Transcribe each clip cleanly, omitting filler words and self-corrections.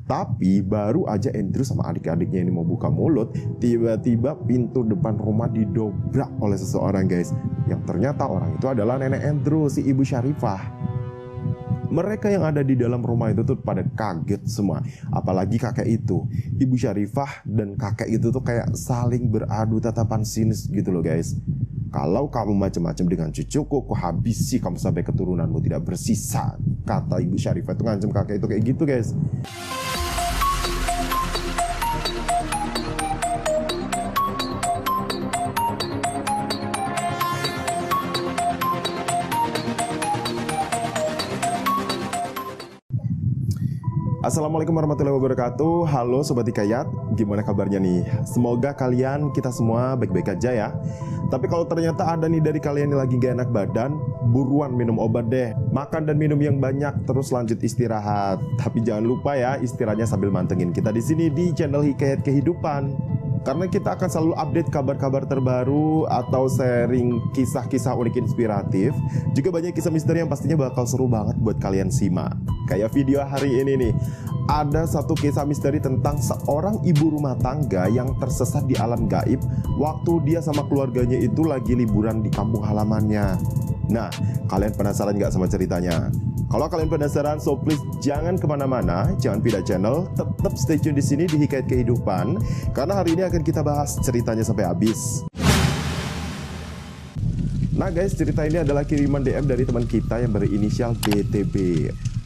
Tapi baru aja Andrew sama adik-adiknya ini mau buka mulut, tiba-tiba pintu depan rumah didobrak oleh seseorang guys. Yang ternyata orang itu adalah nenek Andrew, si Ibu Syarifah. Mereka yang ada di dalam rumah itu tuh pada kaget semua. Apalagi kakek itu. Ibu Syarifah dan kakek itu tuh kayak saling beradu tatapan sinis gitu loh guys. Kalau kamu macam-macam dengan cucuku, aku habisi kamu sampai keturunanmu tidak bersisa. Kata Ibu Syarifah itu ngancam kakek itu kayak gitu guys. Assalamualaikum warahmatullahi wabarakatuh. Halo Sobat Hikayat, gimana kabarnya nih? Semoga kalian, kita semua baik-baik aja ya. Tapi kalau ternyata ada nih dari kalian yang lagi gak enak badan, buruan minum obat deh. Makan dan minum yang banyak, terus lanjut istirahat. Tapi jangan lupa ya, istirahatnya sambil mantengin kita di sini di channel Hikayat Kehidupan. Karena kita akan selalu update kabar-kabar terbaru atau sharing kisah-kisah unik inspiratif. Juga banyak kisah misteri yang pastinya bakal seru banget buat kalian simak. Kayak video hari ini nih, ada satu kisah misteri tentang seorang ibu rumah tangga yang tersesat di alam gaib waktu dia sama keluarganya itu lagi liburan di kampung halamannya. Nah, kalian penasaran nggak sama ceritanya? Kalau kalian penasaran, so please jangan kemana-mana, jangan pindah channel, tetap stay tune di sini di Hikayat Kehidupan, karena hari ini akan kita bahas ceritanya sampai habis. Nah guys, cerita ini adalah kiriman DM dari teman kita yang berinisial DTB.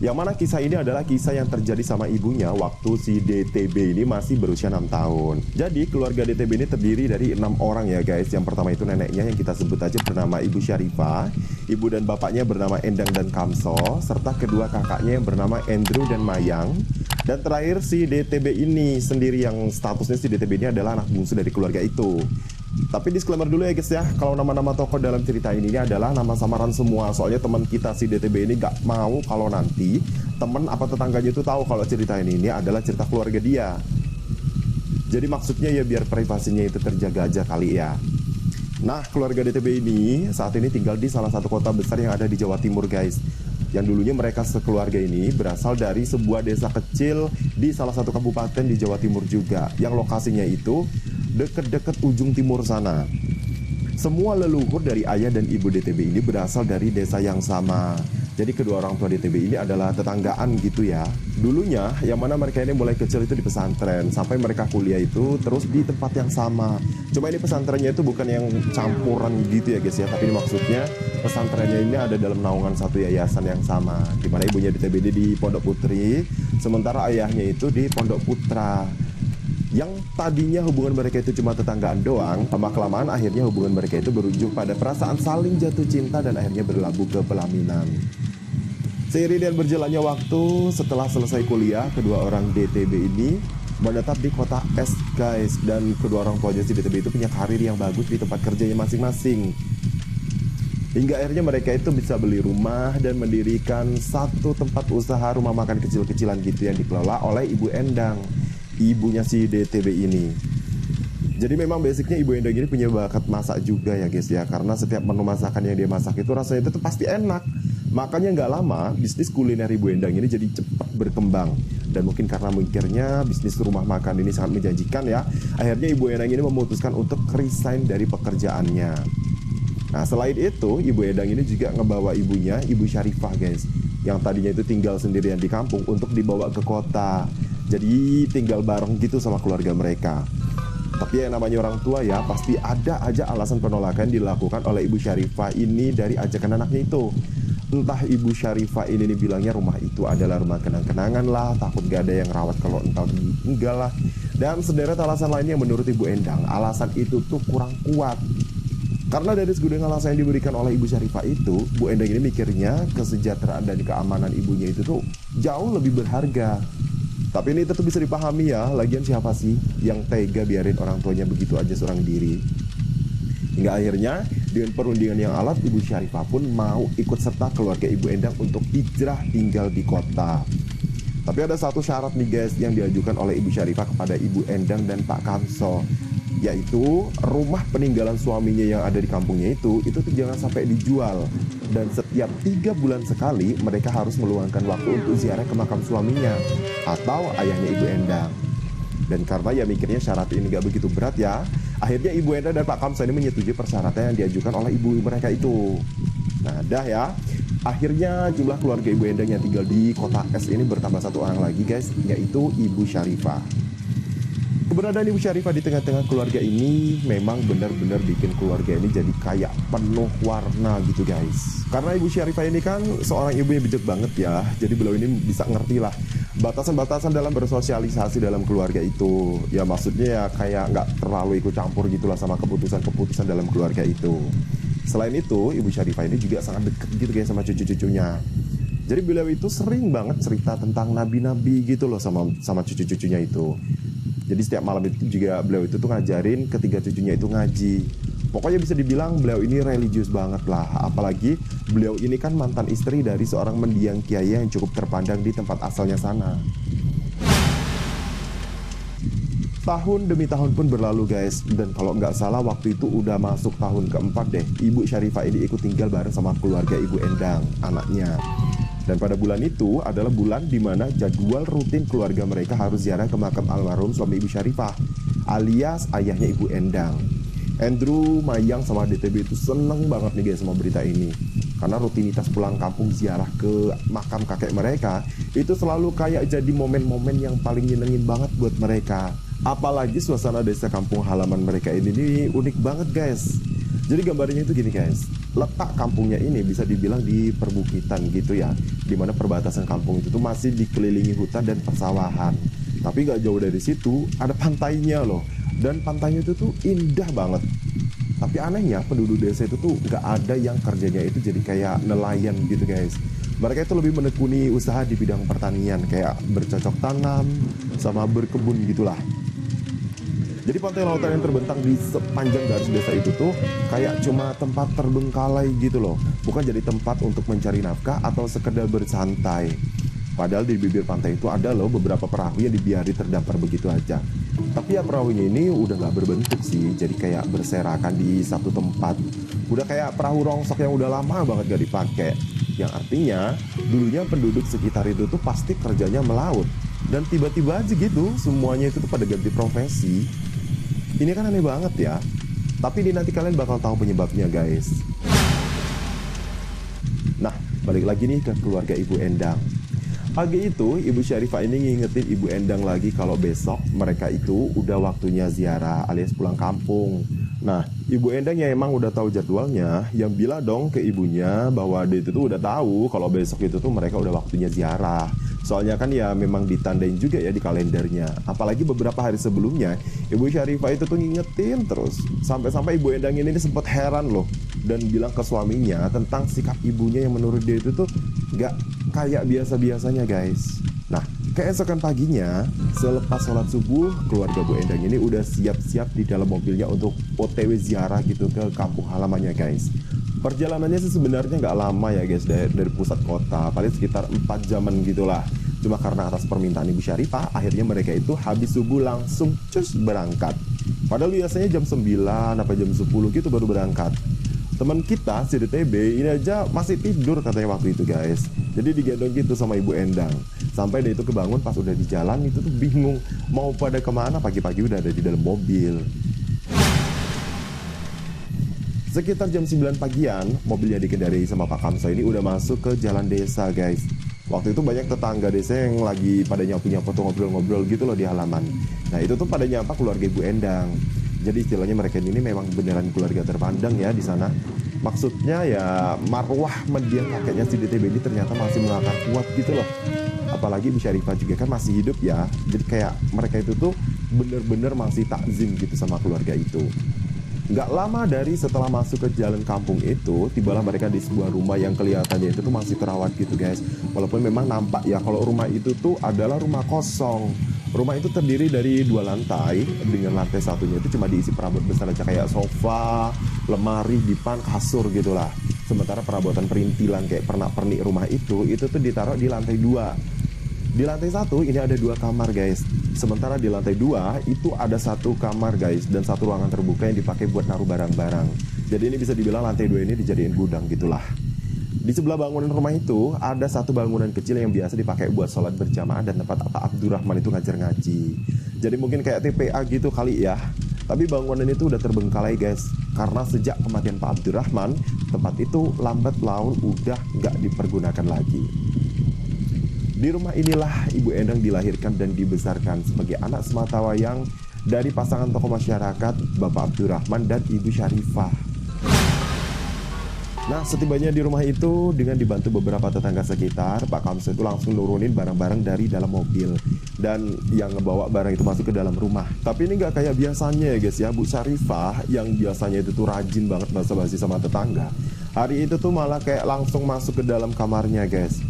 Yang mana kisah ini adalah kisah yang terjadi sama ibunya waktu si DTB ini masih berusia 6 tahun. Jadi keluarga DTB ini terdiri dari 6 orang ya guys. Yang pertama itu neneknya yang kita sebut aja bernama Ibu Syarifah. Ibu dan bapaknya bernama Endang dan Kamso. Serta kedua kakaknya yang bernama Andrew dan Mayang. Dan terakhir si DTB ini sendiri yang statusnya si DTB ini adalah anak bungsu dari keluarga itu. Tapi disclaimer dulu ya guys ya, kalau nama-nama tokoh dalam cerita ini adalah nama samaran semua. Soalnya teman kita si DTB ini gak mau kalau nanti teman apa tetangganya itu tahu kalau cerita ini adalah cerita keluarga dia. Jadi maksudnya ya biar privasinya itu terjaga aja kali ya. Nah, keluarga DTB ini saat ini tinggal di salah satu kota besar yang ada di Jawa Timur guys. Yang dulunya mereka sekeluarga ini berasal dari sebuah desa kecil di salah satu kabupaten di Jawa Timur juga. Yang lokasinya itu deket-deket ujung timur sana. Semua leluhur dari ayah dan ibu DTB ini berasal dari desa yang sama. Jadi kedua orang tua DTB ini adalah tetanggaan gitu ya. Dulunya yang mana mereka ini mulai kecil itu di pesantren, sampai mereka kuliah itu terus di tempat yang sama. Cuma ini pesantrennya itu bukan yang campuran gitu ya guys ya, tapi ini maksudnya pesantrennya ini ada dalam naungan satu yayasan yang sama, dimana ibunya DTB ini di Pondok Putri, sementara ayahnya itu di Pondok Putra. Yang tadinya hubungan mereka itu cuma tetanggaan doang, lama-kelamaan akhirnya hubungan mereka itu berujung pada perasaan saling jatuh cinta dan akhirnya berlabuh ke pelaminan. Seiring dan berjalannya waktu, setelah selesai kuliah, kedua orang DTB ini menetap di kota S guys. Dan kedua orang tuanya si DTB itu punya karir yang bagus di tempat kerjanya masing-masing. Hingga akhirnya mereka itu bisa beli rumah dan mendirikan satu tempat usaha rumah makan kecil-kecilan gitu yang dikelola oleh Ibu Endang, ibunya si DTB ini. Jadi memang basicnya Ibu Endang ini punya bakat masak juga ya guys ya. Karena setiap menu masakan yang dia masak itu rasanya itu pasti enak. Makanya nggak lama bisnis kuliner Ibu Endang ini jadi cepat berkembang. Dan mungkin karena mikirnya bisnis rumah makan ini sangat menjanjikan ya, akhirnya Ibu Endang ini memutuskan untuk resign dari pekerjaannya. Nah selain itu Ibu Endang ini juga ngebawa ibunya, Ibu Syarifah guys, yang tadinya itu tinggal sendirian di kampung untuk dibawa ke kota. Jadi tinggal bareng gitu sama keluarga mereka. Tapi yang namanya orang tua ya, pasti ada aja alasan penolakan dilakukan oleh Ibu Syarifah ini dari ajakan anaknya itu. Entah Ibu Syarifah ini bilangnya rumah itu adalah rumah kenang-kenangan lah, takut gak ada yang rawat kalau entar ditinggal lah, dan sederet alasan lainnya yang menurut Ibu Endang alasan itu tuh kurang kuat. Karena dari segudang alasan yang diberikan oleh Ibu Syarifah itu, Bu Endang ini mikirnya kesejahteraan dan keamanan ibunya itu tuh jauh lebih berharga. Tapi ini tetap bisa dipahami ya, lagian siapa sih yang tega biarin orang tuanya begitu aja seorang diri. Hingga akhirnya dengan perundingan yang alot, Ibu Syarifah pun mau ikut serta keluarga Ibu Endang untuk hijrah tinggal di kota. Tapi ada satu syarat nih guys yang diajukan oleh Ibu Syarifah kepada Ibu Endang dan Pak Kamso. yaitu rumah peninggalan suaminya yang ada di kampungnya itu tuh jangan sampai dijual. Dan setiap 3 bulan sekali mereka harus meluangkan waktu untuk ziarah ke makam suaminya atau ayahnya Ibu Endang. Dan karena ya mikirnya syarat ini gak begitu berat ya, akhirnya Ibu Endang dan Pak Kamsa ini menyetujui persyaratan yang diajukan oleh ibu mereka itu. Nah dah ya, akhirnya jumlah keluarga Ibu Endang yang tinggal di kota S ini bertambah 1 orang lagi guys, yaitu Ibu Syarifah. Keberadaan Ibu Syarifah di tengah-tengah keluarga ini memang benar-benar bikin keluarga ini jadi kayak penuh warna gitu guys. Karena Ibu Syarifah ini kan seorang ibu yang bijak banget ya, jadi beliau ini bisa ngerti lah batasan-batasan dalam bersosialisasi dalam keluarga itu. Ya maksudnya ya kayak nggak terlalu ikut campur gitulah sama keputusan-keputusan dalam keluarga itu. Selain itu, Ibu Syarifah ini juga sangat dekat gitu guys sama cucu-cucunya. Jadi beliau itu sering banget cerita tentang nabi-nabi gitu loh sama cucu-cucunya itu. Jadi setiap malam itu juga beliau itu tuh ngajarin ketiga cucunya itu ngaji. Pokoknya bisa dibilang beliau ini religius banget lah. Apalagi beliau ini kan mantan istri dari seorang mendiang kiai yang cukup terpandang di tempat asalnya sana. Tahun demi tahun pun berlalu guys. Dan kalau nggak salah waktu itu udah masuk tahun keempat deh, Ibu Syarifah ini ikut tinggal bareng sama keluarga Ibu Endang, anaknya. Dan pada bulan itu adalah bulan di mana jadwal rutin keluarga mereka harus ziarah ke makam almarhum suami Ibu Syarifah, alias ayahnya Ibu Endang. Andrew, Mayang, sama DTB itu seneng banget nih guys sama berita ini. Karena rutinitas pulang kampung ziarah ke makam kakek mereka itu selalu kayak jadi momen-momen yang paling nyenengin banget buat mereka. Apalagi suasana desa kampung halaman mereka ini unik banget guys. Jadi gambarnya itu gini guys, letak kampungnya ini bisa dibilang di perbukitan gitu ya, dimana perbatasan kampung itu tuh masih dikelilingi hutan dan persawahan. Tapi gak jauh dari situ ada pantainya loh, dan pantainya itu tuh indah banget. Tapi anehnya penduduk desa itu tuh gak ada yang kerjanya itu jadi kayak nelayan gitu guys. Mereka itu lebih menekuni usaha di bidang pertanian, kayak bercocok tanam sama berkebun gitulah. Jadi pantai lautan yang terbentang di sepanjang garis desa itu tuh kayak cuma tempat terbengkalai gitu loh. Bukan jadi tempat untuk mencari nafkah atau sekedar bersantai. Padahal di bibir pantai itu ada loh beberapa perahu yang dibiari terdampar begitu aja. Tapi ya perahunya ini udah gak berbentuk sih, jadi kayak berserakan di satu tempat. Udah kayak perahu rongsok yang udah lama banget gak dipakai. Yang artinya dulunya penduduk sekitar itu tuh pasti kerjanya melaut. Dan tiba-tiba aja gitu semuanya itu tuh pada ganti profesi. Ini kan aneh banget ya. Tapi nanti kalian bakal tahu penyebabnya guys. Nah, balik lagi nih ke keluarga Ibu Endang. Pagi itu Ibu Syarifah ini ngingetin Ibu Endang lagi kalau besok mereka itu udah waktunya ziarah alias pulang kampung. Nah, Ibu Endang yang emang udah tahu jadwalnya, yang bilang dong ke ibunya bahwa dia itu tuh udah tahu kalau besok itu tuh mereka udah waktunya ziarah. Soalnya kan ya memang ditandain juga ya di kalendernya. Apalagi beberapa hari sebelumnya Ibu Syarifah itu tuh ngingetin terus. Sampai-sampai Ibu Endang ini sempat heran loh, dan bilang ke suaminya tentang sikap ibunya yang menurut dia itu tuh gak kayak biasa-biasanya guys. Nah, keesokan paginya selepas sholat subuh, keluarga Bu Endang ini udah siap-siap di dalam mobilnya untuk OTW ziarah gitu ke kampung halamannya guys. Perjalanannya sih sebenarnya nggak lama ya guys, dari pusat kota, paling sekitar 4 jaman gitulah. Cuma karena atas permintaan Ibu Syarifah, akhirnya mereka itu habis subuh langsung cus berangkat. Padahal biasanya jam 9 apa jam 10 gitu baru berangkat. Teman kita si DTB ini aja masih tidur katanya waktu itu guys. Jadi digendong gitu sama Ibu Endang. Sampai dia itu kebangun pas udah di jalan itu tuh bingung mau pada kemana, pagi-pagi udah ada di dalam mobil. Sekitar jam 9 pagian, mobil yang dikendarai sama Pak Kamsa ini udah masuk ke jalan desa guys. Waktu itu banyak tetangga desa yang lagi pada nyapu-nyapu tuh ngobrol-ngobrol gitu loh di halaman. Nah itu tuh pada nyapa keluarga Ibu Endang. Jadi istilahnya mereka ini memang beneran keluarga terpandang ya di sana. Maksudnya ya marwah mendiang kakeknya si DTB ini ternyata masih mengakar kuat gitu loh. Apalagi Ibu Syarifah juga kan masih hidup ya. Jadi kayak mereka itu tuh bener-bener masih takzim gitu sama keluarga itu. Nggak lama dari setelah masuk ke jalan kampung itu, tibalah mereka di sebuah rumah yang kelihatannya itu tuh masih terawat gitu guys. Walaupun memang nampak ya kalau rumah itu tuh adalah rumah kosong. Rumah itu terdiri dari 2 lantai, dengan lantai satunya itu cuma diisi perabot besar aja kayak sofa, lemari, dipan, kasur gitulah. Sementara perabotan perintilan kayak pernak-pernik rumah itu tuh ditaruh di lantai 2. Di lantai 1 ini ada 2 kamar guys. Sementara di lantai 2 itu ada 1 kamar guys, dan 1 ruangan terbuka yang dipakai buat naruh barang-barang. Jadi ini bisa dibilang lantai 2 ini dijadiin gudang gitulah. Di sebelah bangunan rumah itu ada 1 bangunan kecil yang biasa dipakai buat sholat berjamaah dan tempat Pak Abdurrahman itu ngajar ngaji. Jadi mungkin kayak TPA gitu kali ya. Tapi bangunan itu udah terbengkalai guys, karena sejak kematian Pak Abdurrahman, tempat itu lambat laun udah nggak dipergunakan lagi. Di rumah inilah Ibu Endang dilahirkan dan dibesarkan sebagai anak sematawayang dari pasangan tokoh masyarakat Bapak Abdurrahman dan Ibu Syarifah. Nah, setibanya di rumah itu dengan dibantu beberapa tetangga sekitar, Pak Kamso itu langsung nurunin barang-barang dari dalam mobil dan yang ngebawa barang itu masuk ke dalam rumah. Tapi ini nggak kayak biasanya ya guys ya, Bu Syarifah yang biasanya itu tuh rajin banget basa-basi sama tetangga. Hari itu tuh malah kayak langsung masuk ke dalam kamarnya guys.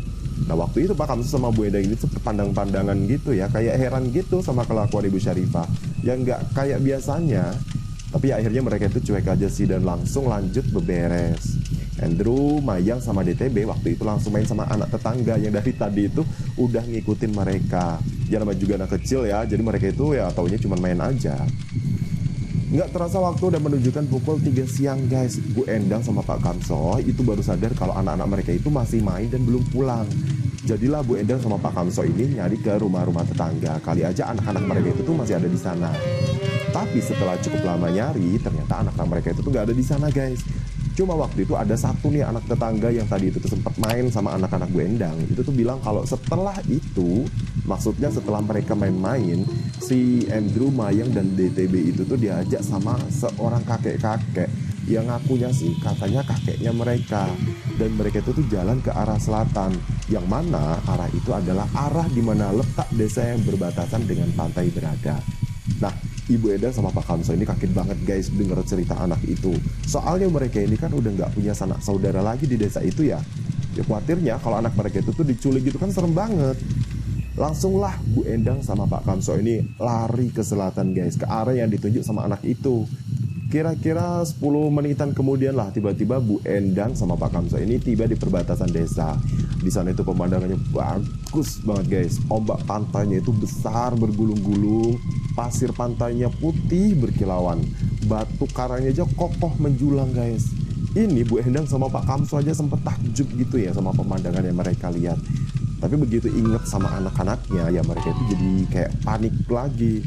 Nah, waktu itu Pak Kamso sama Bu Endang ini tuh pandang-pandangan gitu ya, kayak heran gitu sama kelakuan Ibu Syarifah yang nggak kayak biasanya. Tapi ya, akhirnya mereka itu cuek aja sih dan langsung lanjut beberes. Andrew, Mayang sama DTB waktu itu langsung main sama anak tetangga yang dari tadi itu udah ngikutin mereka. Ya namanya juga anak kecil ya, jadi mereka itu ya taunya cuma main aja. Nggak terasa waktu udah menunjukkan pukul 3 siang guys. Bu Endang sama Pak Kamso itu baru sadar kalau anak-anak mereka itu masih main dan belum pulang. Jadilah Bu Endang sama Pak Kamso ini nyari ke rumah-rumah tetangga. Kali aja anak-anak mereka itu tuh masih ada di sana. Tapi setelah cukup lama nyari, ternyata anak-anak mereka itu tuh nggak ada di sana guys. Cuma waktu itu ada 1 nih anak tetangga yang tadi itu tuh sempat main sama anak-anak Bu Endang. Itu tuh bilang kalau setelah itu, maksudnya setelah mereka main-main, si Andrew, Mayang, dan DTB itu tuh diajak sama seorang kakek-kakek yang ngakunya sih katanya kakeknya mereka. Dan mereka itu tuh jalan ke arah selatan, yang mana arah itu adalah arah dimana letak desa yang berbatasan dengan pantai berada. Nah, Ibu Endang sama Pak Kamso ini kaget banget guys denger cerita anak itu. Soalnya mereka ini kan udah nggak punya sanak saudara lagi di desa itu ya. Ya khawatirnya kalau anak mereka itu tuh diculik gitu kan serem banget. Langsunglah Bu Endang sama Pak Kamso ini lari ke selatan guys, ke arah yang ditunjuk sama anak itu. Kira-kira 10 menitan kemudian lah tiba-tiba Bu Endang sama Pak Kamso ini tiba di perbatasan desa. Di sana itu pemandangannya bagus banget guys. Ombak pantainya itu besar bergulung-gulung, pasir pantainya putih berkilauan, batu karangnya aja kokoh menjulang guys. Ini Bu Endang sama Pak Kamso aja sempet takjub gitu ya sama pemandangan yang mereka lihat. Tapi begitu inget sama anak-anaknya ya mereka itu jadi kayak panik lagi.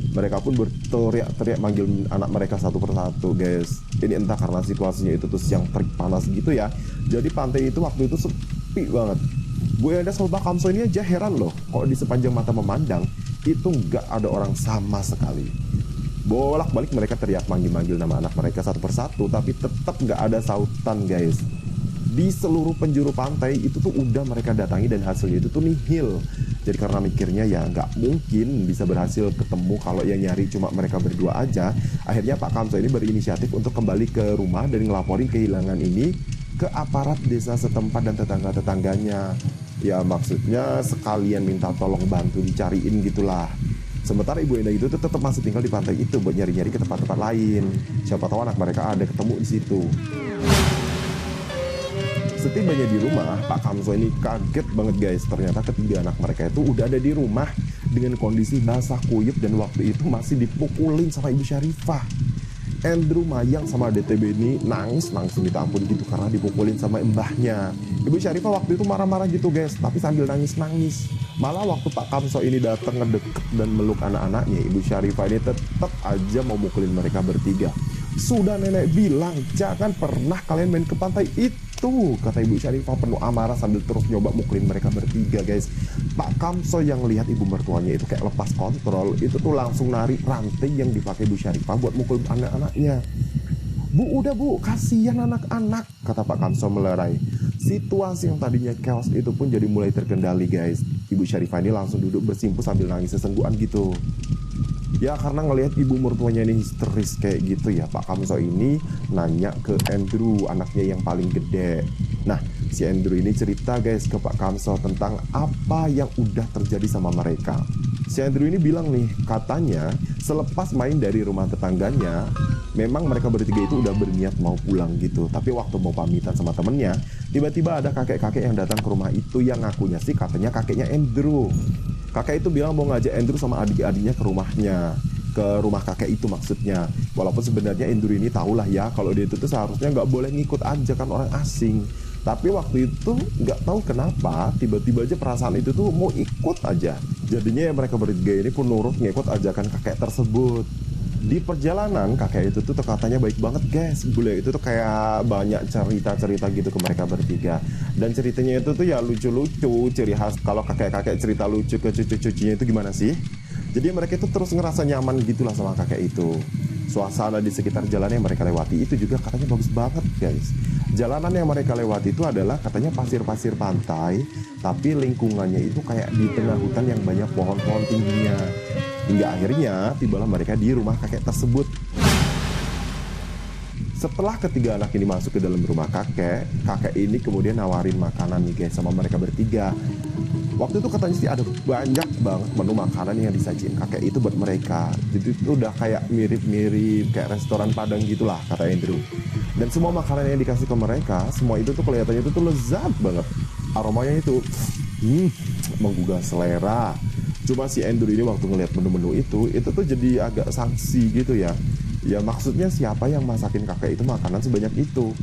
Mereka pun berteriak-teriak manggil anak mereka satu persatu guys. Ini entah karena situasinya itu tuh siang terik panas gitu ya. Jadi pantai itu waktu itu sepi banget. Bu Endang sama Pak Kamso ini aja heran loh, kok di sepanjang mata memandang itu nggak ada orang sama sekali. Bolak-balik mereka teriak manggil-manggil nama anak mereka satu persatu, tapi tetap nggak ada sautan guys. Di seluruh penjuru pantai itu tuh udah mereka datangi dan hasilnya itu tuh nihil. Jadi karena mikirnya ya nggak mungkin bisa berhasil ketemu kalau yang nyari cuma mereka berdua aja, akhirnya Pak Kamso ini berinisiatif untuk kembali ke rumah dan ngelaporin kehilangan ini ke aparat desa setempat dan tetangga-tetangganya. Ya maksudnya sekalian minta tolong bantu dicariin gitulah. Sementara Ibu Endang itu tetap masih tinggal di pantai itu buat nyari-nyari ke tempat-tempat lain. Siapa tahu anak mereka ada ketemu di situ. Setibanya di rumah, Pak Kamso ini kaget banget guys. Ternyata ketiga anak mereka itu udah ada di rumah dengan kondisi basah kuyup dan waktu itu masih dipukulin sama Ibu Syarifah. Andrew, Mayang, sama DTB ini nangis minta ampun gitu karena dipukulin sama mbahnya. Ibu Syarifah waktu itu marah-marah gitu guys, tapi sambil nangis-nangis. Malah waktu Pak Kamso ini datang ngedeket dan meluk anak-anaknya, Ibu Syarifah ini tetap aja mau mukulin mereka bertiga. Sudah nenek bilang jangan pernah kalian main ke pantai itu, kata Ibu Syarifah penuh amarah sambil terus nyoba mukulin mereka bertiga guys. Pak Kamso yang lihat ibu mertuanya itu kayak lepas kontrol, itu tuh langsung narik rantai yang dipakai Ibu Syarifah buat mukul anak-anaknya. Bu, udah bu, kasihan anak-anak, kata Pak Kamso melerai. Situasi yang tadinya chaos itu pun jadi mulai terkendali guys. Ibu Syarifah ini langsung duduk bersimpuh sambil nangis sesenggukan gitu. Ya karena ngelihat ibu mertuanya ini histeris kayak gitu ya, Pak Kamso ini nanya ke Andrew, anaknya yang paling gede. Nah, si Andrew ini cerita guys ke Pak Kamso tentang apa yang udah terjadi sama mereka. Si Andrew ini bilang nih, katanya selepas main dari rumah tetangganya, memang mereka bertiga itu udah berniat mau pulang gitu. Tapi waktu mau pamitan sama temennya, Tiba-tiba ada kakek-kakek yang datang ke rumah itu yang ngakunya sih katanya kakeknya Andrew. Kakek itu bilang mau ngajak Andrew sama adik-adiknya ke rumahnya, ke rumah kakek itu maksudnya. Walaupun sebenarnya Andrew ini tahulah ya kalau dia itu tuh seharusnya nggak boleh ngikut aja kan orang asing. Tapi waktu itu nggak tahu kenapa tiba-tiba aja perasaan itu tuh mau ikut aja. Jadinya ya mereka bertiga ini pun nurut ngikut ajakan kakek tersebut. Di perjalanan kakek itu tuh katanya baik banget guys. Bule itu tuh kayak banyak cerita-cerita gitu ke mereka bertiga. Dan ceritanya itu tuh ya lucu-lucu. Ciri khas kalau kakek-kakek cerita lucu ke cucu-cucunya itu gimana sih? Jadi mereka itu terus ngerasa nyaman gitulah sama kakek itu. Suasana di sekitar jalan yang mereka lewati itu juga katanya bagus banget guys. Jalanan yang mereka lewati itu adalah katanya pasir-pasir pantai, tapi lingkungannya itu kayak di tengah hutan yang banyak pohon-pohon tingginya. Hingga akhirnya tibalah mereka di rumah kakek tersebut. Setelah ketiga anak ini masuk ke dalam rumah kakek, kakek ini kemudian nawarin makanan nih guys sama mereka bertiga. Waktu itu katanya sih ada banyak banget menu makanan yang disajiin kakek itu buat mereka. Jadi itu udah kayak mirip-mirip kayak restoran Padang gitulah kata Andrew. Dan semua makanan yang dikasih ke mereka, semua itu tuh kelihatannya itu tuh lezat banget. Aromanya itu menggugah selera. Cuma si Andrew ini waktu ngeliat menu-menu itu tuh jadi agak sangsi gitu ya. Ya maksudnya siapa yang masakin kakek itu makanan sebanyak itu.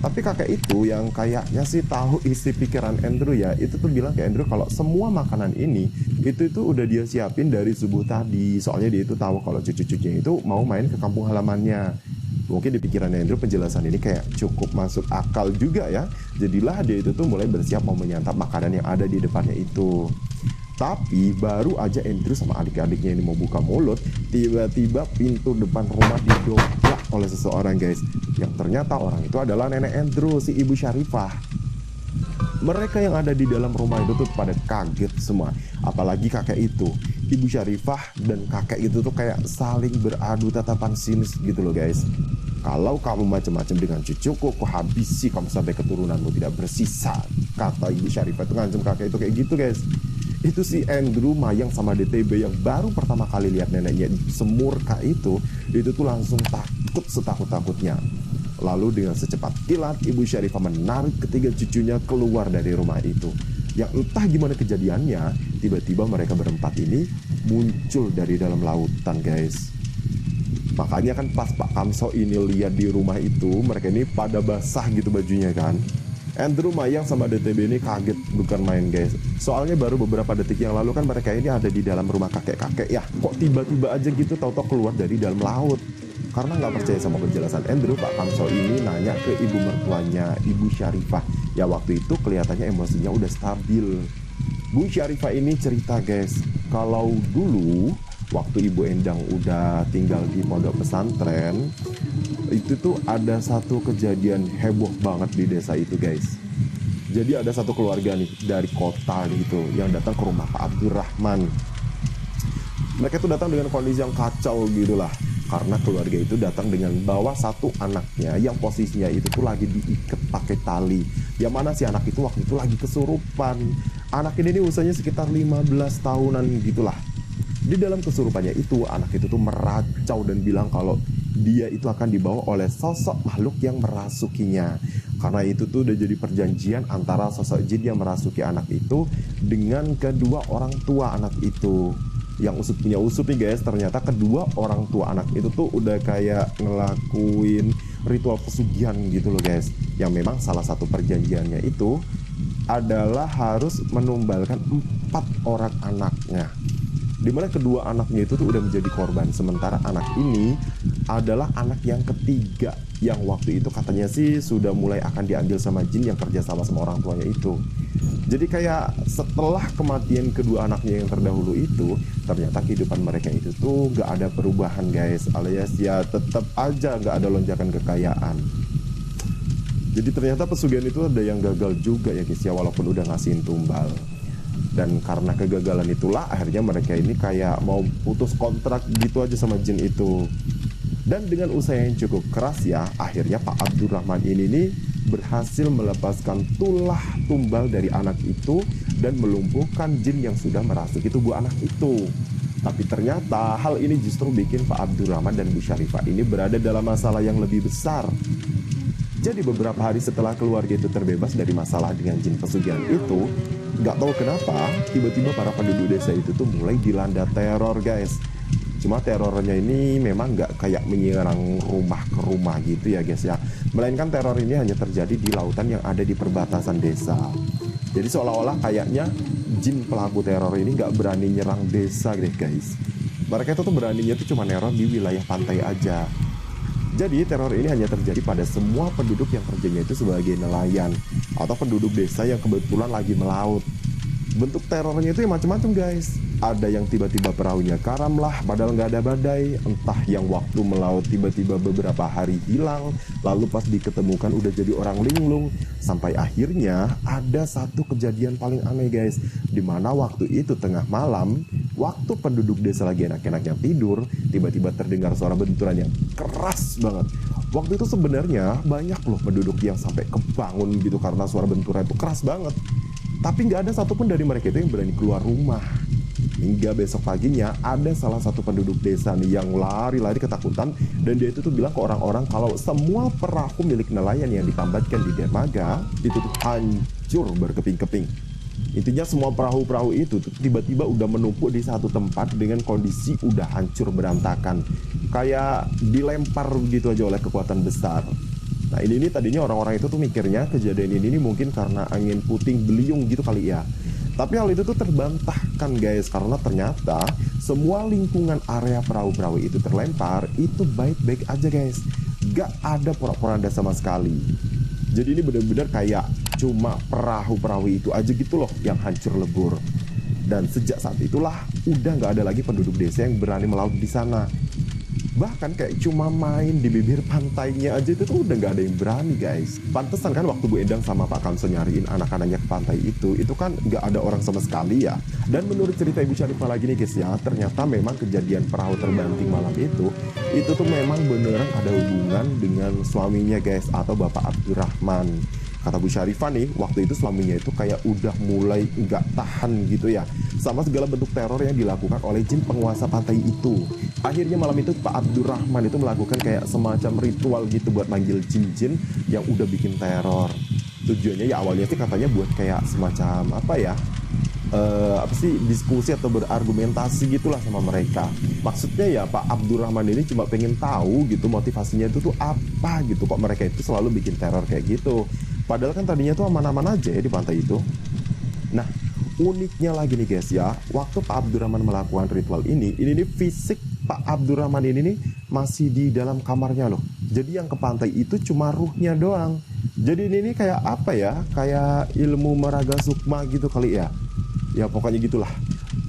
Tapi kakek itu yang kayaknya sih tahu isi pikiran Andrew ya, itu tuh bilang ke Andrew kalau semua makanan ini itu udah dia siapin dari subuh tadi. Soalnya dia itu tahu kalau cucu-cucunya itu mau main ke kampung halamannya. Mungkin di pikiran Andrew penjelasan ini kayak cukup masuk akal juga ya. Jadilah dia itu tuh mulai bersiap mau menyantap makanan yang ada di depannya itu. Tapi baru aja Andrew sama adik-adiknya ini mau buka mulut, tiba-tiba pintu depan rumah didobrak oleh seseorang guys. Yang ternyata orang itu adalah nenek Andrew, si Ibu Syarifah. Mereka yang ada di dalam rumah itu tuh pada kaget semua. Apalagi kakek itu. Ibu Syarifah dan kakek itu tuh kayak saling beradu tatapan sinis gitu loh guys. Kalau kamu macam-macam dengan cucuku, aku habisi kamu sampai keturunanmu tidak bersisa. Kata Ibu Syarifah itu ngancam kakek itu kayak gitu guys. Itu si Andrew, Mayang sama DTB yang baru pertama kali lihat neneknya semurka itu tuh langsung takut setakut-takutnya. Lalu dengan secepat kilat Ibu Syarifah menarik ketiga cucunya keluar dari rumah itu. Yang entah gimana kejadiannya, tiba-tiba mereka berempat ini muncul dari dalam lautan guys. Makanya kan pas Pak Kamso ini lihat di rumah itu, mereka ini pada basah gitu bajunya kan. Andrew, Mayang sama DTB ini kaget bukan main guys. Soalnya baru beberapa detik yang lalu kan mereka ini ada di dalam rumah kakek-kakek ya. Kok tiba-tiba aja gitu tahu-tahu keluar dari dalam laut. Karena nggak percaya sama penjelasan Andrew, Pak Kamso ini nanya ke ibu mertuanya, Ibu Syarifah. Ya waktu itu kelihatannya emosinya udah stabil. Bu Syarifah ini cerita guys, kalau dulu waktu Ibu Endang udah tinggal di pondok pesantren, itu tuh ada satu kejadian heboh banget di desa itu guys. Jadi ada satu keluarga nih dari kota gitu yang datang ke rumah Pak Abdurrahman. Mereka tuh datang dengan kondisi yang kacau gitu lah. Karena keluarga itu datang dengan bawa satu anaknya yang posisinya itu tuh lagi diikat pakai tali. Yang mana si anak itu waktu itu lagi kesurupan. Anak ini usianya sekitar 15 tahunan gitulah. Di dalam kesurupannya itu, anak itu tuh meracau dan bilang kalau dia itu akan dibawa oleh sosok makhluk yang merasukinya. Karena itu tuh udah jadi perjanjian antara sosok jin yang merasuki anak itu dengan kedua orang tua anak itu. Yang usut punya usut nih guys, ternyata kedua orang tua anak itu tuh udah kayak ngelakuin ritual pesugihan gitu loh guys. Yang memang salah satu perjanjiannya itu adalah harus menumbalkan 4 orang anaknya. Dimana kedua anaknya itu tuh udah menjadi korban. Sementara anak ini adalah anak yang ketiga, yang waktu itu katanya sih sudah mulai akan diambil sama jin yang kerja sama orang tuanya itu. Jadi kayak setelah kematian kedua anaknya yang terdahulu itu, ternyata kehidupan mereka itu tuh gak ada perubahan guys, alias ya tetap aja gak ada lonjakan kekayaan. Jadi ternyata pesugihan itu ada yang gagal juga ya guys ya, walaupun udah ngasihin tumbal. Dan karena kegagalan itulah akhirnya mereka ini kayak mau putus kontrak gitu aja sama jin itu. Dan dengan usaha yang cukup keras ya, akhirnya Pak Abdurrahman ini nih berhasil melepaskan tulah tumbal dari anak itu dan melumpuhkan jin yang sudah merasuki tubuh anak itu. Tapi ternyata hal ini justru bikin Pak Abdurrahman dan Bu Syarifah ini berada dalam masalah yang lebih besar. Jadi beberapa hari setelah keluarga itu terbebas dari masalah dengan jin pesugihan itu, nggak tahu kenapa tiba-tiba para penduduk desa itu tuh mulai dilanda teror guys. Cuma terornya ini memang nggak kayak menyerang rumah ke rumah gitu ya guys ya. Melainkan teror ini hanya terjadi di lautan yang ada di perbatasan desa. Jadi seolah-olah kayaknya jin pelaku teror ini nggak berani nyerang desa deh guys. Mereka itu tuh beraninya tuh cuma neror di wilayah pantai aja. Jadi teror ini hanya terjadi pada semua penduduk yang kerjanya itu sebagai nelayan atau penduduk desa yang kebetulan lagi melaut. Bentuk terornya itu ya macam-macam guys. Ada yang tiba-tiba perahunya karam lah padahal nggak ada badai. Entah yang waktu melaut tiba-tiba beberapa hari hilang, lalu pas diketemukan udah jadi orang linglung. Sampai akhirnya ada satu kejadian paling aneh guys, dimana waktu itu tengah malam, waktu penduduk desa lagi enak-enaknya tidur, tiba-tiba terdengar suara benturan yang keras banget. Waktu itu sebenarnya banyak loh penduduk yang sampai kebangun gitu karena suara benturan itu keras banget. Tapi nggak ada satupun dari mereka itu yang berani keluar rumah. Hingga besok paginya ada salah satu penduduk desa nih yang lari-lari ketakutan. Dan dia itu tuh bilang ke orang-orang kalau semua perahu milik nelayan yang ditambatkan di dermaga itu tuh hancur berkeping-keping. Intinya semua perahu-perahu itu tuh tiba-tiba udah menumpuk di satu tempat dengan kondisi udah hancur berantakan. Kayak dilempar gitu aja oleh kekuatan besar. Nah ini tadinya orang-orang itu tuh mikirnya kejadian ini mungkin karena angin puting beliung gitu kali ya. Tapi hal itu tuh terbantahkan guys, karena ternyata semua lingkungan area perahu-perahu itu terlempar itu baik-baik aja guys. Gak ada porak-poranda sama sekali. Jadi ini benar-benar kayak cuma perahu-perahu itu aja gitu loh yang hancur lebur. Dan sejak saat itulah udah gak ada lagi penduduk desa yang berani melaut di sana. Bahkan kayak cuma main di bibir pantainya aja itu tuh udah gak ada yang berani guys. Pantesan kan waktu Bu Endang sama Pak Kamso nyariin anak-anaknya ke pantai itu kan gak ada orang sama sekali ya. Dan menurut cerita Ibu Syarifah lagi nih guys ya, ternyata memang kejadian perahu terbanting malam itu tuh memang beneran ada hubungan dengan suaminya guys, atau Bapak Abdurrahman. Kata Bu Syarifah nih, waktu itu suaminya itu kayak udah mulai nggak tahan gitu ya sama segala bentuk teror yang dilakukan oleh jin penguasa pantai itu. Akhirnya malam itu Pak Abdurrahman itu melakukan kayak semacam ritual gitu buat manggil jin-jin yang udah bikin teror. Tujuannya ya awalnya sih katanya buat kayak semacam diskusi atau berargumentasi gitulah sama mereka. Maksudnya ya Pak Abdurrahman ini cuma pengen tahu gitu motivasinya itu tuh apa gitu, kok mereka itu selalu bikin teror kayak gitu. Padahal kan tadinya tuh aman-aman aja ya di pantai itu. Nah, uniknya lagi nih guys ya, waktu Pak Abdurrahman melakukan ritual ini nih fisik Pak Abdurrahman ini nih masih di dalam kamarnya loh. Jadi yang ke pantai itu cuma ruhnya doang. Jadi ini kayak apa ya? Kayak ilmu meraga sukma gitu kali ya. Ya pokoknya gitulah.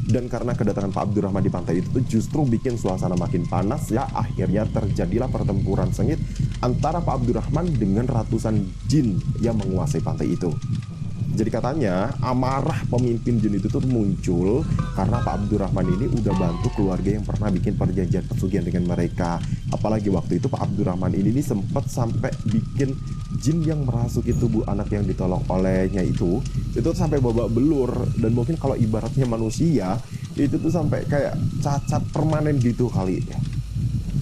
Dan karena kedatangan Pak Abdurrahman di pantai itu justru bikin suasana makin panas ya, akhirnya terjadilah pertempuran sengit antara Pak Abdurrahman dengan ratusan jin yang menguasai pantai itu. Jadi katanya amarah pemimpin jin itu tuh muncul karena Pak Abdurrahman ini udah bantu keluarga yang pernah bikin perjanjian pesugihan dengan mereka. Apalagi waktu itu Pak Abdurrahman ini sempat sampai bikin jin yang merasuki tubuh anak yang ditolong olehnya itu sampai babak belur. Dan mungkin kalau ibaratnya manusia itu tuh sampai kayak cacat permanen gitu kali ya.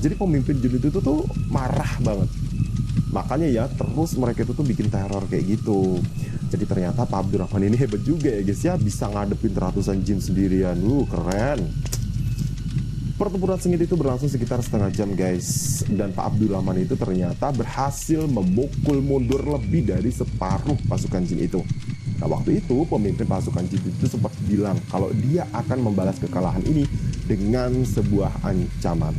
Jadi pemimpin jin itu tuh marah banget. Makanya ya terus mereka itu tuh bikin teror kayak gitu. Jadi ternyata Pak Abdurrahman ini hebat juga ya guys ya, bisa ngadepin ratusan jin sendirian. Keren. Pertempuran sengit itu berlangsung sekitar setengah jam guys. Dan Pak Abdurrahman itu ternyata berhasil memukul mundur lebih dari separuh pasukan jin itu. Nah waktu itu pemimpin pasukan jin itu sempat bilang kalau dia akan membalas kekalahan ini dengan sebuah ancaman.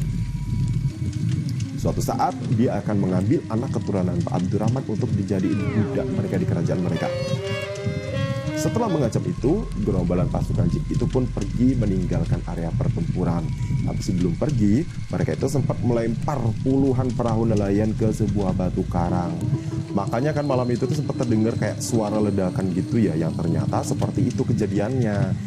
Suatu saat dia akan mengambil anak keturunan Pak Abdurrahman untuk dijadiin budak mereka di kerajaan mereka. Setelah mengancam itu, gerombolan pasukan jin itu pun pergi meninggalkan area pertempuran. Tapi sebelum pergi, mereka itu sempat melempar puluhan perahu nelayan ke sebuah batu karang. Makanya kan malam itu tuh sempat terdengar kayak suara ledakan gitu ya, yang ternyata seperti itu kejadiannya.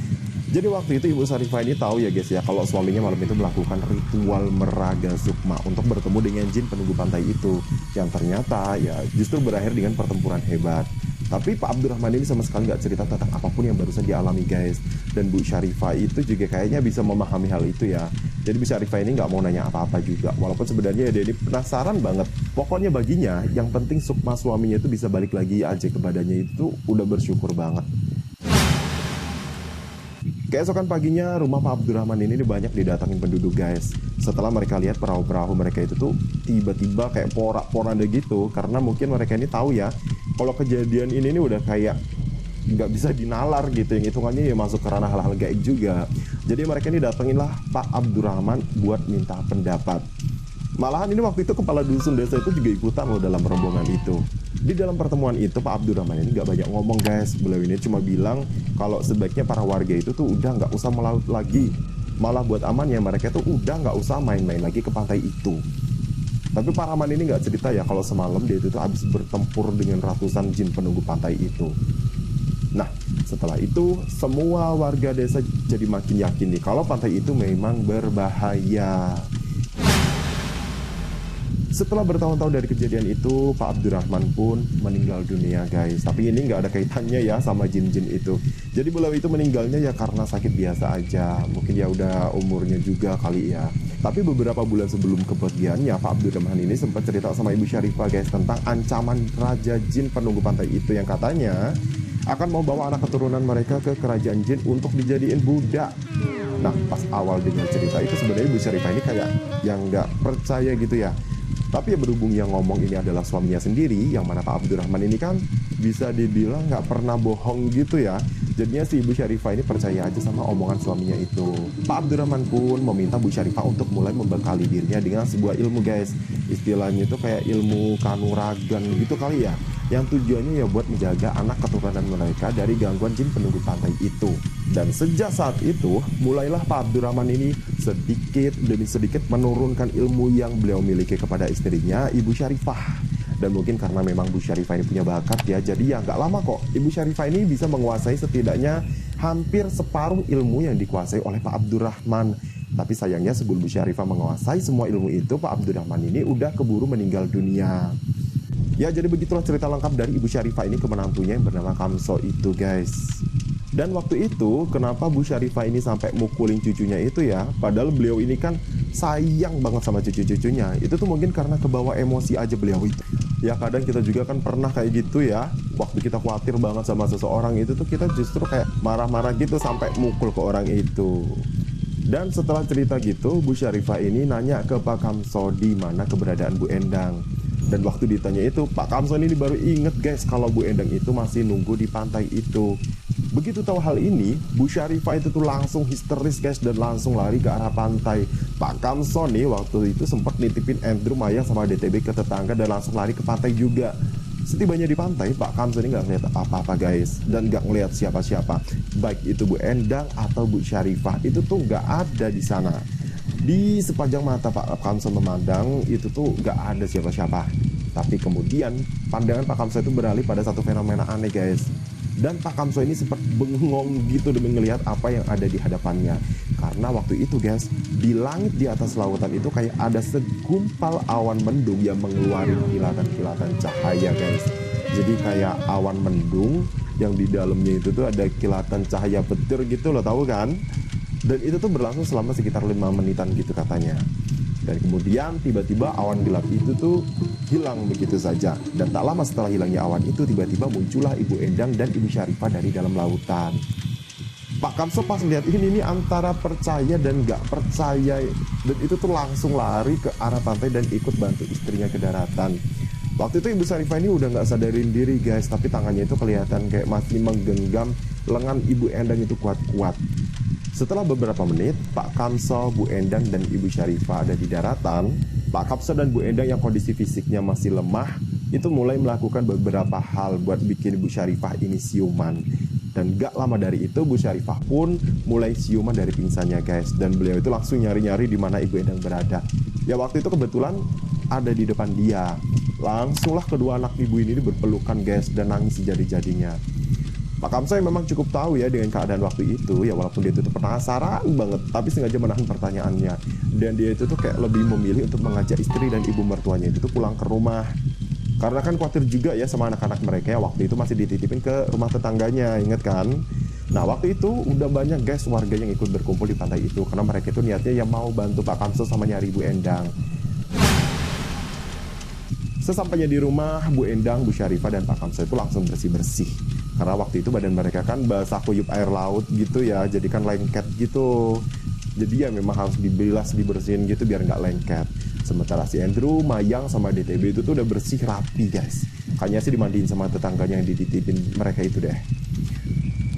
Jadi waktu itu Ibu Syarifah ini tahu ya guys ya, kalau suaminya malam itu melakukan ritual meraga sukma untuk bertemu dengan jin penunggu pantai itu, yang ternyata ya justru berakhir dengan pertempuran hebat. Tapi Pak Abdurrahman ini sama sekali nggak cerita tentang apapun yang barusan dialami guys. Dan Bu Syarifah itu juga kayaknya bisa memahami hal itu ya. Jadi Bu Syarifah ini nggak mau nanya apa-apa juga. Walaupun sebenarnya dia ini penasaran banget. Pokoknya baginya yang penting Sukma suaminya itu bisa balik lagi aja ke badannya itu udah bersyukur banget. Keesokan paginya, rumah Pak Abdurrahman ini banyak didatangin penduduk guys. Setelah mereka lihat perahu-perahu mereka itu tuh tiba-tiba kayak porak-poranda gitu. Karena mungkin mereka ini tahu ya, kalau kejadian ini udah kayak nggak bisa dinalar gitu. Yang hitungannya ya masuk ke ranah hal-hal gaib juga. Jadi mereka ini datengin lah Pak Abdurrahman buat minta pendapat. Malahan ini waktu itu kepala dusun desa itu juga ikutan loh dalam rombongan itu. Di dalam pertemuan itu Pak Abdurrahman ini nggak banyak ngomong guys. Beliau ini cuma bilang kalau sebaiknya para warga itu tuh udah nggak usah melaut lagi. Malah buat amannya mereka tuh udah nggak usah main-main lagi ke pantai itu. Tapi Pak Rahman ini nggak cerita ya kalau semalam dia itu tuh habis bertempur dengan ratusan jin penunggu pantai itu. Nah setelah itu semua warga desa jadi makin yakin nih kalau pantai itu memang berbahaya. Setelah bertahun-tahun dari kejadian itu, Pak Abdurrahman pun meninggal dunia guys. Tapi ini nggak ada kaitannya ya sama jin-jin itu. Jadi beliau itu meninggalnya ya karena sakit biasa aja. Mungkin ya udah umurnya juga kali ya. Tapi beberapa bulan sebelum kepergiannya, Pak Abdurrahman ini sempat cerita sama Ibu Syarifah guys tentang ancaman Raja Jin penunggu pantai itu yang katanya akan mau bawa anak keturunan mereka ke kerajaan jin untuk dijadiin budak. Nah pas awal dengar cerita itu sebenarnya Ibu Syarifah ini kayak yang nggak percaya gitu ya. Tapi ya berhubung yang ngomong ini adalah suaminya sendiri, yang mana Pak Abdurrahman ini kan bisa dibilang nggak pernah bohong gitu ya. Jadinya si Ibu Syarifah ini percaya aja sama omongan suaminya itu. Pak Abdurrahman pun meminta Bu Syarifah untuk mulai membekali dirinya dengan sebuah ilmu guys. Istilahnya itu kayak ilmu kanuragan gitu kali ya. Yang tujuannya ya buat menjaga anak keturunan mereka dari gangguan jin penunggu pantai itu. Dan sejak saat itu, mulailah Pak Abdurrahman ini sedikit demi sedikit menurunkan ilmu yang beliau miliki kepada istrinya, Ibu Syarifah. Dan mungkin karena memang Bu Syarifah ini punya bakat ya, jadi ya nggak lama kok Ibu Syarifah ini bisa menguasai setidaknya hampir separuh ilmu yang dikuasai oleh Pak Abdurrahman. Tapi sayangnya sebelum Bu Syarifah menguasai semua ilmu itu, Pak Abdurrahman ini udah keburu meninggal dunia. Ya jadi begitulah cerita lengkap dari Ibu Syarifah ini ke menantunya yang bernama Kamso itu guys. Dan waktu itu kenapa Bu Syarifah ini sampai mukulin cucunya itu ya, padahal beliau ini kan sayang banget sama cucu-cucunya. Itu tuh mungkin karena kebawa emosi aja beliau itu. Ya kadang kita juga kan pernah kayak gitu ya. Waktu kita khawatir banget sama seseorang itu tuh kita justru kayak marah-marah gitu sampai mukul ke orang itu. Dan setelah cerita gitu, Bu Syarifah ini nanya ke Pak Kamso di mana keberadaan Bu Endang. Dan waktu ditanya itu, Pak Kamso ini baru inget guys kalau Bu Endang itu masih nunggu di pantai itu. Begitu tahu hal ini, Bu Syarifah itu tuh langsung histeris guys dan langsung lari ke arah pantai. Pak Kamso nih waktu itu sempat nitipin Andrew, Maya sama DTB ke tetangga dan langsung lari ke pantai juga. Setibanya di pantai, Pak Kamso ini nggak ngeliat apa-apa guys dan nggak ngeliat siapa-siapa. Baik itu Bu Endang atau Bu Syarifah itu tuh nggak ada di sana. Di sepanjang mata Pak Kamso memandang itu tuh nggak ada siapa-siapa. Tapi kemudian pandangan Pak Kamso itu beralih pada satu fenomena aneh guys. Dan Pak Kamso ini sempat bengong gitu demi ngelihat apa yang ada di hadapannya. Karena waktu itu guys, di langit di atas lautan itu kayak ada segumpal awan mendung yang mengeluarkan kilatan-kilatan cahaya guys. Jadi kayak awan mendung yang di dalamnya itu tuh ada kilatan cahaya petir gitu loh, tahu kan? Dan itu tuh berlangsung selama sekitar 5 menitan gitu katanya. Dan kemudian tiba-tiba awan gelap itu tuh hilang begitu saja. Dan tak lama setelah hilangnya awan itu, tiba-tiba muncullah Ibu Endang dan Ibu Syarifah dari dalam lautan. Pak Kamso pas lihat ini antara percaya dan gak percaya. Dan itu tuh langsung lari ke arah pantai dan ikut bantu istrinya ke daratan. Waktu itu Ibu Syarifah ini udah gak sadarin diri guys, tapi tangannya itu kelihatan kayak masih menggenggam lengan Ibu Endang itu kuat-kuat. Setelah beberapa menit, Pak Kamso, Bu Endang, dan Ibu Syarifah ada di daratan. Pak Kamso dan Bu Endang yang kondisi fisiknya masih lemah, itu mulai melakukan beberapa hal buat bikin Ibu Syarifah ini siuman. Dan gak lama dari itu, Bu Syarifah pun mulai siuman dari pingsannya guys. Dan beliau itu langsung nyari-nyari di mana Ibu Endang berada. Ya waktu itu kebetulan ada di depan dia. Langsunglah kedua anak ibu ini berpelukan guys dan nangis sejadi-jadinya. Pak Kamso yang memang cukup tahu ya dengan keadaan waktu itu, ya walaupun dia itu penasaran banget, tapi sengaja menahan pertanyaannya. Dan dia itu tuh kayak lebih memilih untuk mengajak istri dan ibu mertuanya itu tuh pulang ke rumah. Karena kan khawatir juga ya sama anak-anak mereka yang waktu itu masih dititipin ke rumah tetangganya, inget kan? Nah waktu itu udah banyak guys warga yang ikut berkumpul di pantai itu karena mereka itu niatnya yang mau bantu Pak Kamso sama nyari Bu Endang. Sesampainya di rumah, Bu Endang, Bu Syarifah, dan Pak Kamso itu langsung bersih-bersih. Karena waktu itu badan mereka kan basah kuyup air laut gitu ya, jadi kan lengket gitu. Jadi ya memang harus dibilas, dibersihin gitu biar nggak lengket. Sementara si Andrew, Mayang, sama DTB itu tuh udah bersih rapi guys. Kayaknya sih dimandiin sama tetangganya yang dititipin mereka itu deh.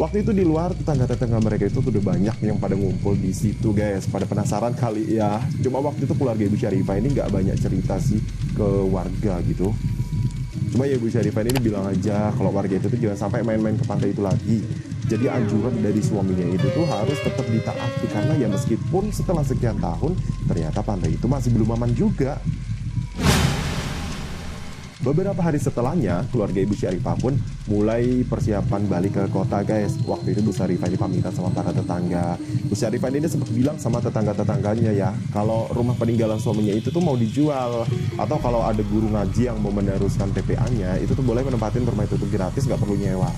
Waktu itu di luar tetangga-tetangga mereka itu tuh udah banyak yang pada ngumpul di situ guys. Pada penasaran kali ya. Cuma waktu itu keluarga Ibu Syarifah ini nggak banyak cerita sih ke warga gitu. Cuma ya Ibu Syarifah ini bilang aja kalau warga itu tuh jangan sampai main-main ke pantai itu lagi. Jadi anjuran dari suaminya itu tuh harus tetap ditaati karena ya meskipun setelah sekian tahun ternyata pantai itu masih belum aman juga. Beberapa hari setelahnya, keluarga Ibu Syarifah pun mulai persiapan balik ke kota guys. Waktu itu Bu Syarifah ini pamitan sama para tetangga. Bu Syarifah ini sempat bilang sama tetangga-tetangganya ya, kalau rumah peninggalan suaminya itu tuh mau dijual. Atau kalau ada guru ngaji yang mau meneruskan TPA-nya, itu tuh boleh menempatin rumah itu tuh gratis, nggak perlu nyewa.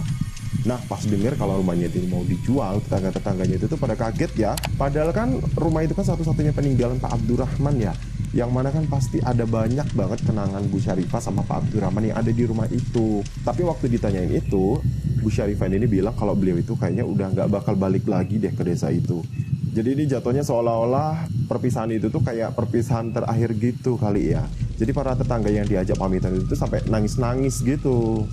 Nah pas denger kalau rumahnya itu mau dijual, tetangga-tetangganya itu tuh pada kaget ya. Padahal kan rumah itu kan satu-satunya peninggalan Pak Abdurrahman ya, yang mana kan pasti ada banyak banget kenangan Bu Syarifah sama Pak Abdurrahman yang ada di rumah itu. Tapi waktu ditanyain itu, Bu Syarifah ini bilang kalau beliau itu kayaknya udah nggak bakal balik lagi deh ke desa itu. Jadi ini jatuhnya seolah-olah perpisahan itu tuh kayak perpisahan terakhir gitu kali ya. Jadi para tetangga yang diajak pamitan itu sampai nangis-nangis gitu.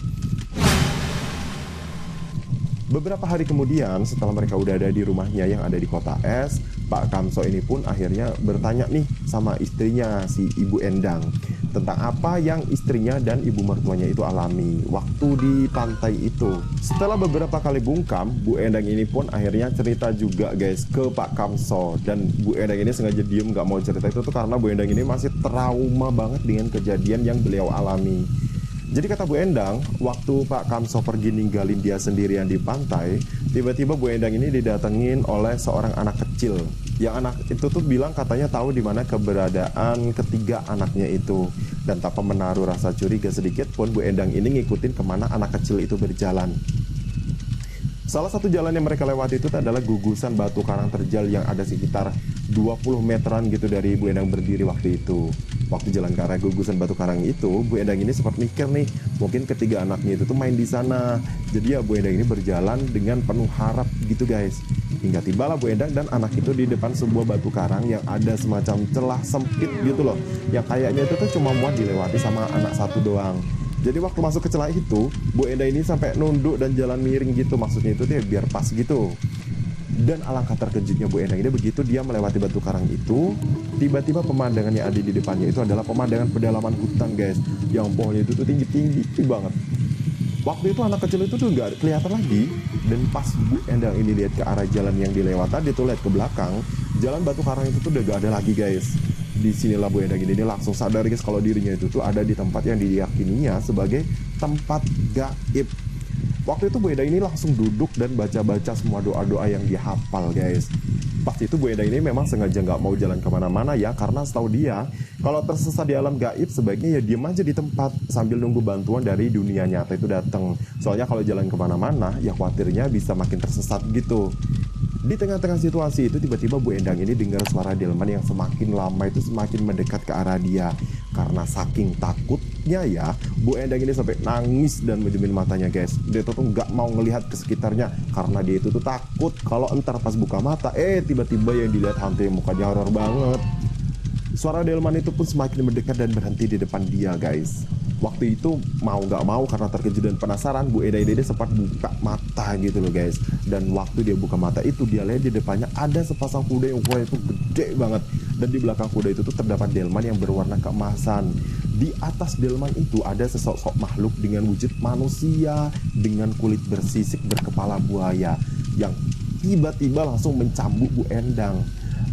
Beberapa hari kemudian setelah mereka udah ada di rumahnya yang ada di kota es, Pak Kamso ini pun akhirnya bertanya nih sama istrinya si Ibu Endang tentang apa yang istrinya dan ibu mertuanya itu alami waktu di pantai itu. Setelah beberapa kali bungkam, Bu Endang ini pun akhirnya cerita juga guys ke Pak Kamso. Dan Bu Endang ini sengaja diem gak mau cerita itu tuh karena Bu Endang ini masih trauma banget dengan kejadian yang beliau alami. Jadi kata Bu Endang, waktu Pak Kamso pergi ninggalin dia sendirian di pantai, tiba-tiba Bu Endang ini didatengin oleh seorang anak kecil. Yang anak itu tuh bilang katanya tahu di mana keberadaan ketiga anaknya itu. Dan tanpa menaruh rasa curiga sedikit pun, Bu Endang ini ngikutin kemana anak kecil itu berjalan. Salah satu jalan yang mereka lewati itu adalah gugusan batu karang terjal yang ada sekitar 20 meteran gitu dari Bu Endang berdiri waktu itu. Waktu jalan ke arah gugusan batu karang itu, Bu Endang ini sempat mikir nih, mungkin ketiga anaknya itu tuh main di sana. Jadi ya Bu Endang ini berjalan dengan penuh harap gitu guys. Hingga tibalah Bu Endang dan anak itu di depan sebuah batu karang yang ada semacam celah sempit gitu loh. Yang kayaknya itu tuh cuma muat dilewati sama anak satu doang. Jadi waktu masuk ke celah itu, Bu Endang ini sampai nunduk dan jalan miring gitu. Maksudnya itu ya biar pas gitu. Dan alangkah terkejutnya Bu Endang ini begitu dia melewati batu karang itu, tiba-tiba pemandangan yang ada di depannya itu adalah pemandangan pedalaman hutan guys. Yang pohonnya itu tuh tinggi-tinggi banget. Waktu itu anak kecil itu tuh nggak kelihatan lagi. Dan pas Bu Endang ini lihat ke arah jalan yang dilewat tadi tuh, lihat ke belakang, jalan batu karang itu tuh udah gak ada lagi guys. Disinilah Bu Endang ini langsung sadar guys kalau dirinya itu tuh ada di tempat yang diyakininya sebagai tempat gaib. Waktu itu Bu Endang ini langsung duduk dan baca-baca semua doa-doa yang dihafal guys. Pas itu Bu Endang ini memang sengaja nggak mau jalan kemana-mana ya, karena setahu dia kalau tersesat di alam gaib sebaiknya ya diem aja di tempat sambil nunggu bantuan dari dunia nyata itu datang. Soalnya kalau jalan kemana-mana ya khawatirnya bisa makin tersesat gitu. Di tengah-tengah situasi itu tiba-tiba Bu Endang ini dengar suara delman yang semakin lama itu semakin mendekat ke arah dia. Karena saking takutnya ya, Bu Endang ini sampai nangis dan menjemin matanya guys. Dia tuh nggak mau ngelihat ke sekitarnya karena dia itu tuh takut kalau entar pas buka mata, tiba-tiba yang dilihat hantu yang mukanya horor banget. Suara delman itu pun semakin mendekat dan berhenti di depan dia guys. Waktu itu mau nggak mau karena terkejut dan penasaran, Bu Endang ini sempat buka mata gitu loh guys. Dan waktu dia buka mata itu, dia lihat di depannya ada sepasang kuda yang ukurannya itu gede banget. Dan di belakang kuda itu tuh terdapat delman yang berwarna keemasan. Di atas delman itu ada sesosok makhluk dengan wujud manusia dengan kulit bersisik berkepala buaya yang tiba-tiba langsung mencambuk Bu Endang.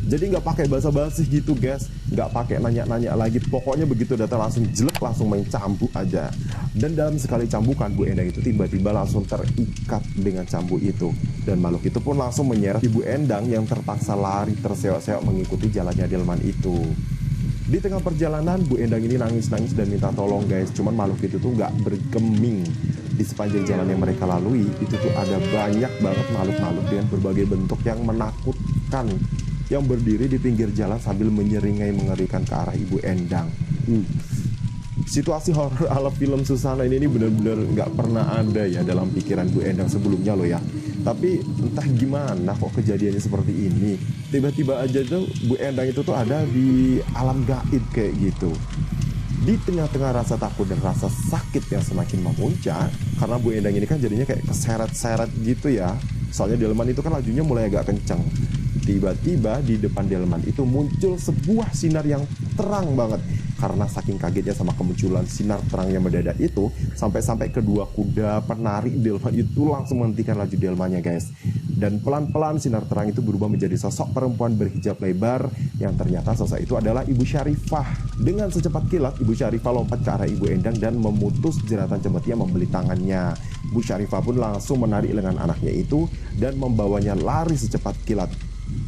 Jadi nggak pakai basa-basi gitu guys, nggak pakai nanya-nanya lagi, pokoknya begitu datang langsung jelek, langsung main cambuk aja. Dan dalam sekali cambukan Bu Endang itu tiba-tiba langsung terikat dengan cambuk itu. Dan makhluk itu pun langsung menyeret Ibu Endang yang terpaksa lari terseok-seok mengikuti jalannya delman itu. Di tengah perjalanan, Bu Endang ini nangis-nangis dan minta tolong guys. Cuman makhluk itu tuh nggak bergeming. Di sepanjang jalan yang mereka lalui, itu tuh ada banyak banget makhluk-makhluk dengan berbagai bentuk yang menakutkan, yang berdiri di pinggir jalan sambil menyeringai mengerikan ke arah Ibu Endang. Situasi horor ala film Susana ini benar-benar nggak pernah ada ya dalam pikiran Bu Endang sebelumnya loh ya. Tapi entah gimana kok kejadiannya seperti ini. Tiba-tiba aja tuh Bu Endang itu tuh ada di alam gaib kayak gitu. Di tengah-tengah rasa takut dan rasa sakit yang semakin memuncak, karena Bu Endang ini kan jadinya kayak keseret-seret gitu ya. Soalnya delman itu kan lajunya mulai agak kencang. Tiba-tiba di depan delman itu muncul sebuah sinar yang terang banget. Karena saking kagetnya sama kemunculan sinar terang yang mendadak itu, sampai-sampai kedua kuda penarik delman itu langsung menghentikan laju delmannya guys. Dan pelan-pelan sinar terang itu berubah menjadi sosok perempuan berhijab lebar, yang ternyata sosok itu adalah Ibu Syarifah. Dengan secepat kilat, Ibu Syarifah lompat ke arah Ibu Endang dan memutus jeratan cemeti yang membeli tangannya. Bu Syarifah pun langsung menarik lengan anaknya itu dan membawanya lari secepat kilat.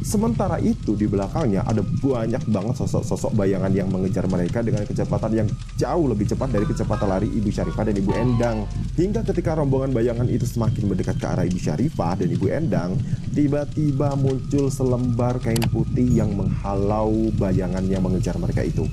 Sementara itu di belakangnya ada banyak banget sosok-sosok bayangan yang mengejar mereka dengan kecepatan yang jauh lebih cepat dari kecepatan lari Ibu Syarifah dan Ibu Endang. Hingga ketika rombongan bayangan itu semakin mendekat ke arah Ibu Syarifah dan Ibu Endang, tiba-tiba muncul selembar kain putih yang menghalau bayangan yang mengejar mereka itu.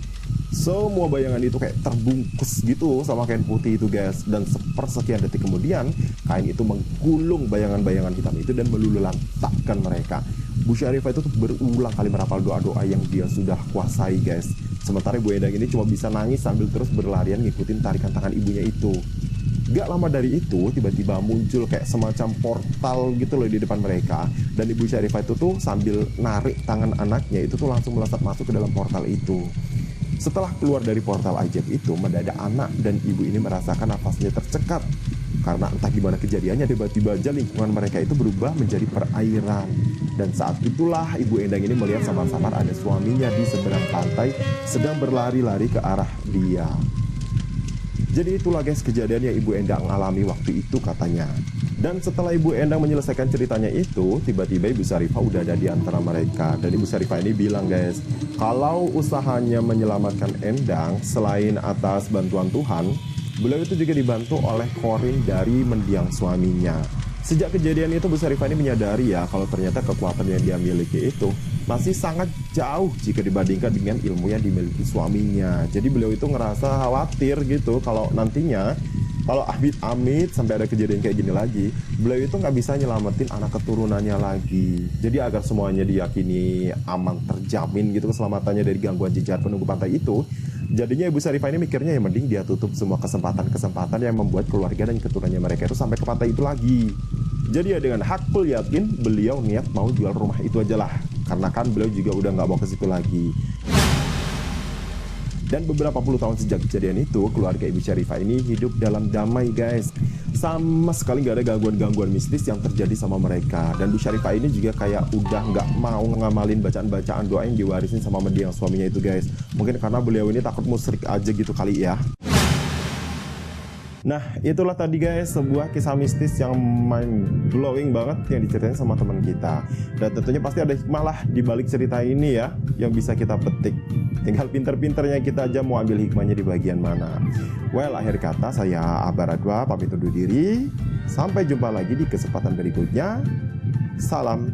Semua bayangan itu kayak terbungkus gitu sama kain putih itu guys. Dan sepersekian detik kemudian, kain itu menggulung bayangan-bayangan hitam itu dan meluluhlantakkan mereka. Bu Syarifah itu tuh berulang kali merapal doa-doa yang dia sudah kuasai guys. Sementara Bu Endang ini cuma bisa nangis sambil terus berlarian ngikutin tarikan tangan ibunya itu. Gak lama dari itu tiba-tiba muncul kayak semacam portal gitu loh di depan mereka. Dan Ibu Syarifah itu tuh sambil narik tangan anaknya itu tuh langsung melesat masuk ke dalam portal itu. Setelah keluar dari portal ajaib itu, mendadak anak dan ibu ini merasakan nafasnya tercekat. Karena entah gimana kejadiannya, tiba-tiba aja lingkungan mereka itu berubah menjadi perairan. Dan saat itulah Ibu Endang ini melihat samar-samar ada suaminya di seberang pantai sedang berlari-lari ke arah dia. Jadi itulah guys kejadian yang Ibu Endang alami waktu itu katanya. Dan setelah Ibu Endang menyelesaikan ceritanya itu, tiba-tiba Ibu Syarifah udah ada di antara mereka. Dan Ibu Syarifah ini bilang guys, kalau usahanya menyelamatkan Endang selain atas bantuan Tuhan, beliau itu juga dibantu oleh korin dari mendiang suaminya. Sejak kejadian itu Bu Syarifah ini menyadari ya kalau ternyata kekuatan yang dia miliki itu masih sangat jauh jika dibandingkan dengan ilmu yang dimiliki suaminya. Jadi beliau itu ngerasa khawatir gitu kalau nantinya kalau amit-amit sampai ada kejadian kayak gini lagi, beliau itu nggak bisa nyelamatin anak keturunannya lagi. Jadi agar semuanya diyakini aman, terjamin gitu keselamatannya dari gangguan jejar penunggu pantai itu, jadinya Ibu Syarifah ini mikirnya yang mending dia tutup semua kesempatan-kesempatan yang membuat keluarga dan keturunannya mereka itu sampai ke pantai itu lagi. Jadi ya dengan hakul yakin beliau niat mau jual rumah itu aja lah, karena kan beliau juga udah nggak mau ke situ lagi. Dan beberapa puluh tahun sejak kejadian itu, keluarga Ibu Syarifah ini hidup dalam damai guys. Sama sekali nggak ada gangguan-gangguan mistis yang terjadi sama mereka. Dan Bu Syarifah ini juga kayak udah nggak mau ngamalin bacaan-bacaan doa yang diwarisin sama mendiang suaminya itu guys. Mungkin karena beliau ini takut musyrik aja gitu kali ya. Nah itulah tadi guys sebuah kisah mistis yang mind blowing banget yang diceritain sama teman kita. Dan tentunya pasti ada hikmah lah di balik cerita ini ya yang bisa kita petik. Tinggal pinter-pinternya kita aja mau ambil hikmahnya di bagian mana. Well akhir kata saya Abah Radwa pamit undur diri. Sampai jumpa lagi di kesempatan berikutnya. Salam